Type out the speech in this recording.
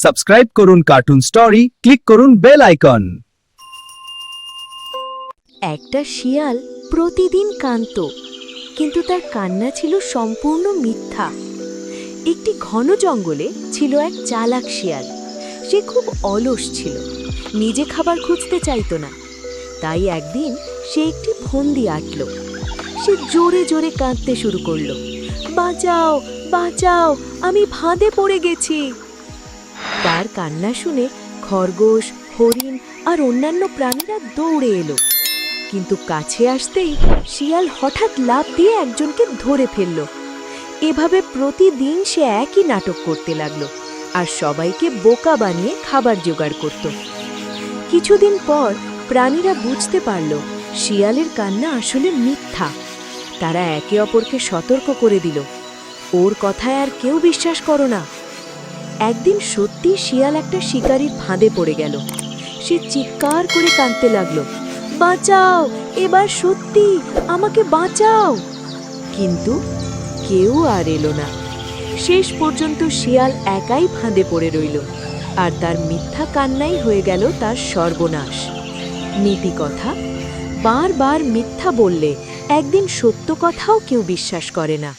Subscribe করুন cartoon story, click করুন bell icon. একটা শিয়াল প্রতিদিন কাঁদত, কিন্তু তার কান্না ছিল সম্পূর্ণ মিথ্যা। একটি ঘন জঙ্গলে ছিল এক চালাক শিয়াল। সে খুব অলস ছিল, নিজে খাবার খুঁজতে চাইতো না। তাই একদিন সে একটি ফন্দি আঁটল। সে জোরে জোরে কাঁদতে শুরু করলো, বাঁচাও বাঁচাও, আমি ফাঁদে পড়ে গেছি। তার কান্না শুনে খরগোশ, হরিণ আর অন্যান্য প্রাণীরা দৌড়ে এলো। কিন্তু কাছে আসতেই শিয়াল হঠাৎ লাফ দিয়ে একজনকে ধরে ফেলল। এভাবে প্রতিদিন সে একই নাটক করতে লাগলো আর সবাইকে বোকা বানিয়ে খাবার জোগাড় করত। কিছুদিন পর প্রাণীরা বুঝতে পারল শিয়ালের কান্না আসলে মিথ্যা। তারা একে অপরকে সতর্ক করে দিল, ওর কথায় আর কেউ বিশ্বাস করো না। একদিন সত্যি শিয়াল একটা শিকারীর ফাঁদে পড়ে গেল। সে চিৎকার করে কাঁদতে লাগলো, বাঁচাও, এবার সত্যি আমাকে বাঁচাও। কিন্তু কেউ আর এলো না। শেষ পর্যন্ত শিয়াল একাই ফাঁদে পড়ে রইল, আর তার মিথ্যা কান্নাই হয়ে গেল তার সর্বনাশ। নীতি কথা: বারবার মিথ্যা বললে একদিন সত্য কথাও কেউ বিশ্বাস করে না।